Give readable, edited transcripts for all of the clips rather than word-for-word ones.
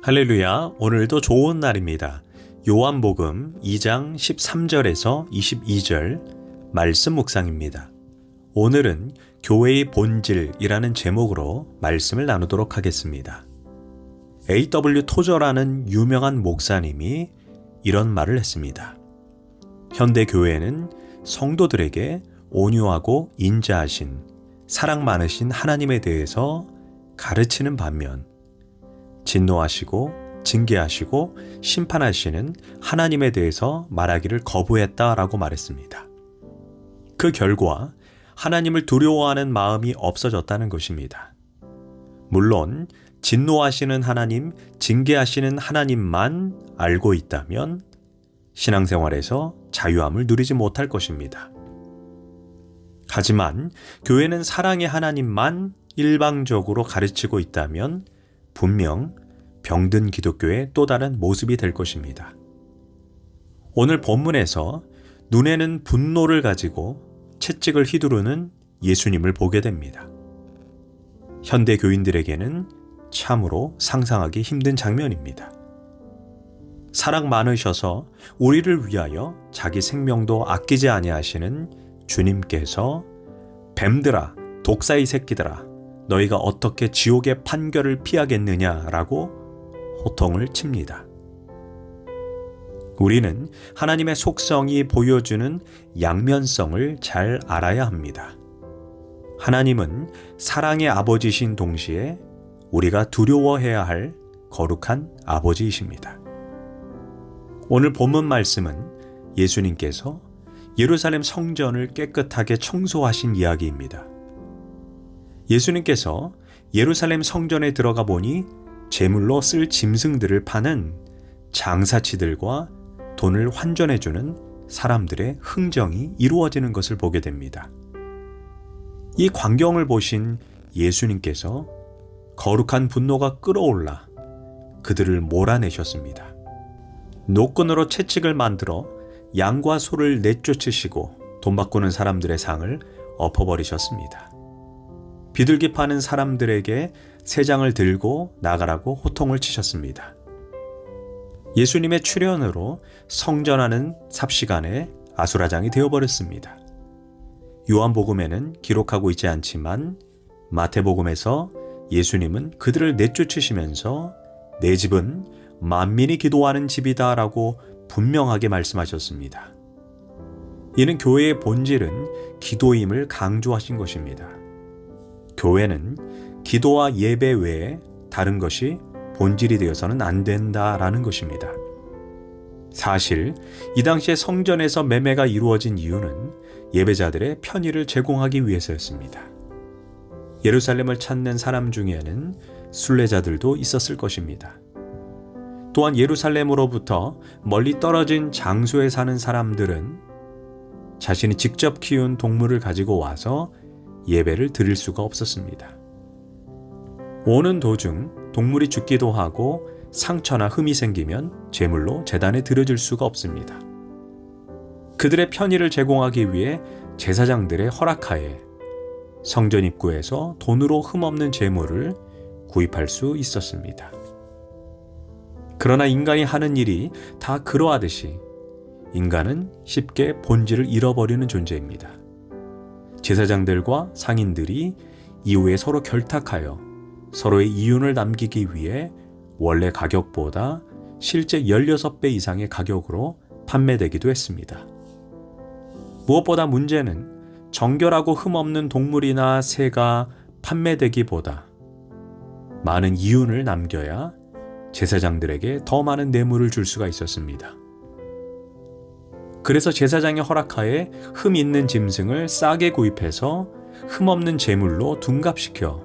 할렐루야, 오늘도 좋은 날입니다. 요한복음 2장 13절에서 22절 말씀 묵상입니다. 오늘은 교회의 본질이라는 제목으로 말씀을 나누도록 하겠습니다. A.W. 토저라는 유명한 목사님이 이런 말을 했습니다. 현대 교회는 성도들에게 온유하고 인자하신 사랑 많으신 하나님에 대해서 가르치는 반면 진노하시고 징계하시고 심판하시는 하나님에 대해서 말하기를 거부했다라고 말했습니다. 그 결과 하나님을 두려워하는 마음이 없어졌다는 것입니다. 물론 진노하시는 하나님, 징계하시는 하나님만 알고 있다면 신앙생활에서 자유함을 누리지 못할 것입니다. 하지만 교회는 사랑의 하나님만 일방적으로 가르치고 있다면 분명 병든 기독교의 또 다른 모습이 될 것입니다. 오늘 본문에서 눈에는 분노를 가지고 채찍을 휘두르는 예수님을 보게 됩니다. 현대 교인들에게는 참으로 상상하기 힘든 장면입니다. 사랑 많으셔서 우리를 위하여 자기 생명도 아끼지 아니하시는 주님께서 뱀들아, 독사의 새끼들아, 너희가 어떻게 지옥의 판결을 피하겠느냐라고 호통을 칩니다. 우리는 하나님의 속성이 보여주는 양면성을 잘 알아야 합니다. 하나님은 사랑의 아버지신 동시에 우리가 두려워해야 할 거룩한 아버지이십니다. 오늘 본문 말씀은 예수님께서 예루살렘 성전을 깨끗하게 청소하신 이야기입니다. 예수님께서 예루살렘 성전에 들어가 보니 제물로 쓸 짐승들을 파는 장사치들과 돈을 환전해주는 사람들의 흥정이 이루어지는 것을 보게 됩니다. 이 광경을 보신 예수님께서 거룩한 분노가 끓어올라 그들을 몰아내셨습니다. 노끈으로 채찍을 만들어 양과 소를 내쫓으시고 돈 바꾸는 사람들의 상을 엎어버리셨습니다. 비둘기 파는 사람들에게 새 장을 들고 나가라고 호통을 치셨습니다. 예수님의 출현으로 성전하는 삽시간에 아수라장이 되어버렸습니다. 요한복음에는 기록하고 있지 않지만 마태복음에서 예수님은 그들을 내쫓으시면서 내 집은 만민이 기도하는 집이다 라고 분명하게 말씀하셨습니다. 이는 교회의 본질은 기도임을 강조하신 것입니다. 교회는 기도와 예배 외에 다른 것이 본질이 되어서는 안 된다라는 것입니다. 사실 이 당시에 성전에서 매매가 이루어진 이유는 예배자들의 편의를 제공하기 위해서였습니다. 예루살렘을 찾는 사람 중에는 순례자들도 있었을 것입니다. 또한 예루살렘으로부터 멀리 떨어진 장소에 사는 사람들은 자신이 직접 키운 동물을 가지고 와서 예배를 드릴 수가 없었습니다. 오는 도중 동물이 죽기도 하고 상처나 흠이 생기면 제물로 제단에 드려질 수가 없습니다. 그들의 편의를 제공하기 위해 제사장들의 허락하에 성전 입구에서 돈으로 흠없는 제물을 구입할 수 있었습니다. 그러나 인간이 하는 일이 다 그러하듯이 인간은 쉽게 본질을 잃어버리는 존재입니다. 제사장들과 상인들이 이후에 서로 결탁하여 서로의 이윤을 남기기 위해 원래 가격보다 실제 16배 이상의 가격으로 판매되기도 했습니다. 무엇보다 문제는 정결하고 흠없는 동물이나 새가 판매되기보다 많은 이윤을 남겨야 제사장들에게 더 많은 뇌물을 줄 수가 있었습니다. 그래서 제사장의 허락하에 흠 있는 짐승을 싸게 구입해서 흠없는 제물로 둔갑시켜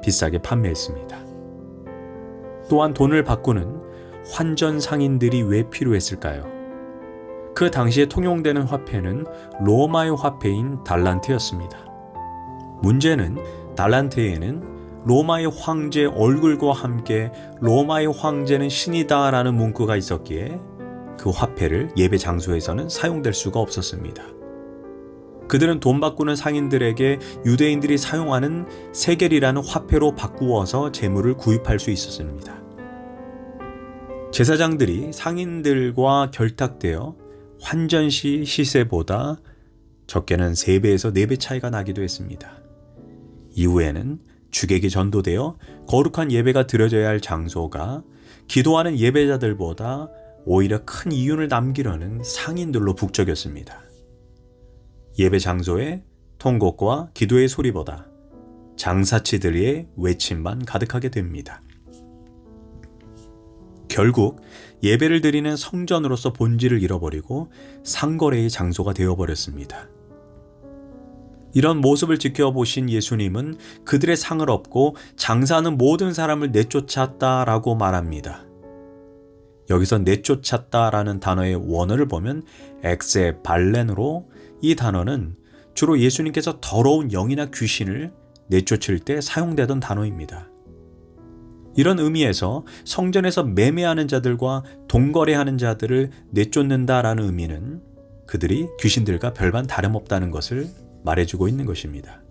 비싸게 판매했습니다. 또한 돈을 바꾸는 환전 상인들이 왜 필요했을까요? 그 당시에 통용되는 화폐는 로마의 화폐인 달란트였습니다. 문제는 달란트에는 로마의 황제 얼굴과 함께 로마의 황제는 신이다 라는 문구가 있었기에 그 화폐를 예배 장소에서는 사용될 수가 없었습니다. 그들은 돈 바꾸는 상인들에게 유대인들이 사용하는 세겔이라는 화폐로 바꾸어서 재물을 구입할 수 있었습니다. 제사장들이 상인들과 결탁되어 환전시 시세보다 적게는 3배에서 4배 차이가 나기도 했습니다. 이후에는 주객이 전도되어 거룩한 예배가 드려져야 할 장소가 기도하는 예배자들보다 오히려 큰 이윤을 남기려는 상인들로 북적였습니다. 예배 장소에 통곡과 기도의 소리보다 장사치들의 외침만 가득하게 됩니다. 결국 예배를 드리는 성전으로서 본질을 잃어버리고 상거래의 장소가 되어버렸습니다. 이런 모습을 지켜보신 예수님은 그들의 상을 얻고 장사하는 모든 사람을 내쫓았다라고 말합니다. 여기서 내쫓았다라는 단어의 원어를 보면 엑세 발렌으로, 이 단어는 주로 예수님께서 더러운 영이나 귀신을 내쫓을 때 사용되던 단어입니다. 이런 의미에서 성전에서 매매하는 자들과 동거래하는 자들을 내쫓는다라는 의미는 그들이 귀신들과 별반 다름없다는 것을 말해주고 있는 것입니다.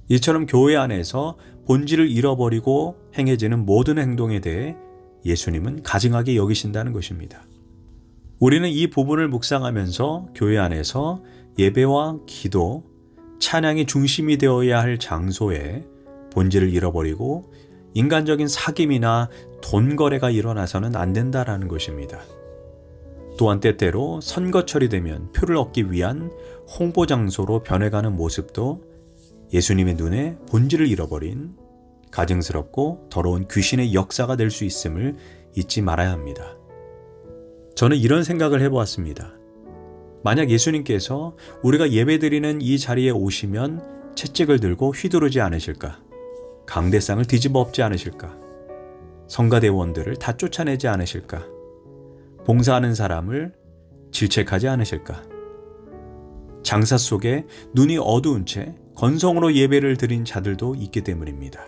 이처럼 교회 안에서 본질을 잃어버리고 행해지는 모든 행동에 대해 예수님은 가증하게 여기신다는 것입니다. 우리는 이 부분을 묵상하면서 교회 안에서 예배와 기도, 찬양이 중심이 되어야 할 장소에 본질을 잃어버리고 인간적인 사귐이나 돈 거래가 일어나서는 안 된다라는 것입니다. 또한 때때로 선거철이 되면 표를 얻기 위한 홍보 장소로 변해가는 모습도 예수님의 눈에 본질을 잃어버린 가증스럽고 더러운 귀신의 역사가 될 수 있음을 잊지 말아야 합니다. 저는 이런 생각을 해보았습니다. 만약 예수님께서 우리가 예배드리는 이 자리에 오시면 채찍을 들고 휘두르지 않으실까? 강대상을 뒤집어 엎지 않으실까? 성가대원들을 다 쫓아내지 않으실까? 봉사하는 사람을 질책하지 않으실까? 장사 속에 눈이 어두운 채 건성으로 예배를 드린 자들도 있기 때문입니다.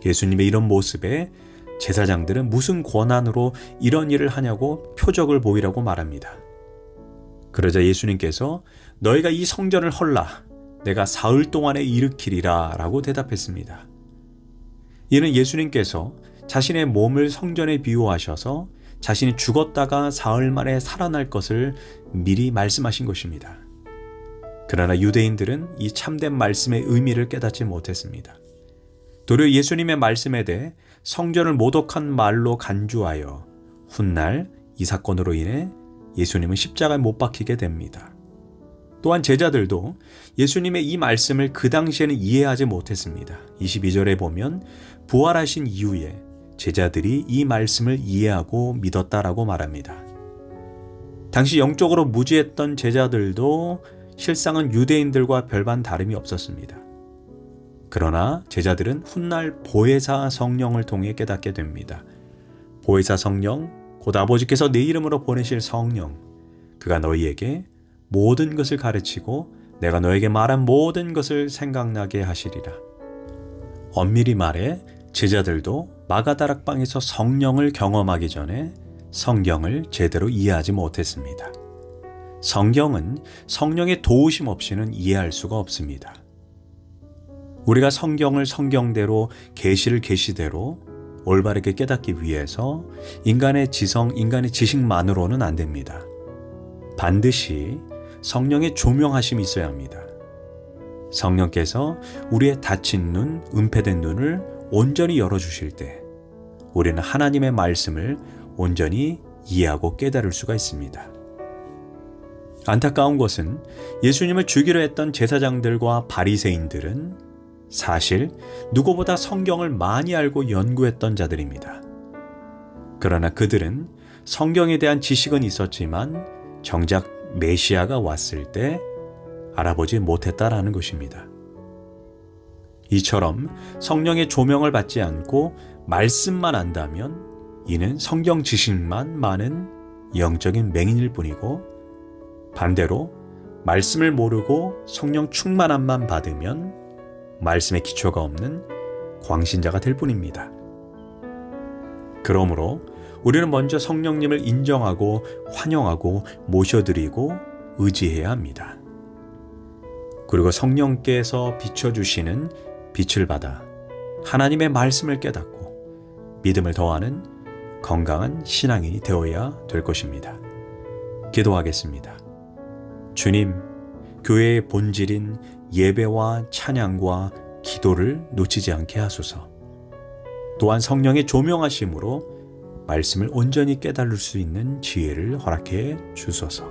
예수님의 이런 모습에 제사장들은 무슨 권한으로 이런 일을 하냐고 표적을 보이라고 말합니다. 그러자 예수님께서 너희가 이 성전을 헐라 내가 사흘 동안에 일으키리라 라고 대답했습니다. 이는 예수님께서 자신의 몸을 성전에 비유하셔서 자신이 죽었다가 사흘 만에 살아날 것을 미리 말씀하신 것입니다. 그러나 유대인들은 이 참된 말씀의 의미를 깨닫지 못했습니다. 도리어 예수님의 말씀에 대해 성전을 모독한 말로 간주하여 훗날 이 사건으로 인해 예수님은 십자가에 못 박히게 됩니다. 또한 제자들도 예수님의 이 말씀을 그 당시에는 이해하지 못했습니다. 22절에 보면 부활하신 이후에 제자들이 이 말씀을 이해하고 믿었다라고 말합니다. 당시 영적으로 무지했던 제자들도 실상은 유대인들과 별반 다름이 없었습니다. 그러나 제자들은 훗날 보혜사 성령을 통해 깨닫게 됩니다. 보혜사 성령, 곧 아버지께서 내 이름으로 보내실 성령, 그가 너희에게 모든 것을 가르치고 내가 너에게 말한 모든 것을 생각나게 하시리라. 엄밀히 말해 제자들도 마가다락방에서 성령을 경험하기 전에 성경을 제대로 이해하지 못했습니다. 성경은 성령의 도우심 없이는 이해할 수가 없습니다. 우리가 성경을 성경대로, 계시를 계시대로 올바르게 깨닫기 위해서 인간의 지성, 인간의 지식만으로는 안 됩니다. 반드시 성령의 조명하심이 있어야 합니다. 성령께서 우리의 닫힌 눈, 은폐된 눈을 온전히 열어주실 때 우리는 하나님의 말씀을 온전히 이해하고 깨달을 수가 있습니다. 안타까운 것은 예수님을 죽이려 했던 제사장들과 바리새인들은 사실 누구보다 성경을 많이 알고 연구했던 자들입니다. 그러나 그들은 성경에 대한 지식은 있었지만 정작 메시아가 왔을 때 알아보지 못했다라는 것입니다. 이처럼 성령의 조명을 받지 않고 말씀만 안다면 이는 성경 지식만 많은 영적인 맹인일 뿐이고, 반대로 말씀을 모르고 성령 충만함만 받으면 말씀의 기초가 없는 광신자가 될 뿐입니다. 그러므로 우리는 먼저 성령님을 인정하고 환영하고 모셔드리고 의지해야 합니다. 그리고 성령께서 비춰주시는 빛을 받아 하나님의 말씀을 깨닫고 믿음을 더하는 건강한 신앙인이 되어야 될 것입니다. 기도하겠습니다. 주님, 교회의 본질인 예배와 찬양과 기도를 놓치지 않게 하소서. 또한 성령의 조명하심으로 말씀을 온전히 깨달을 수 있는 지혜를 허락해 주소서.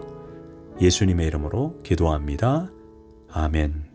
예수님의 이름으로 기도합니다. 아멘.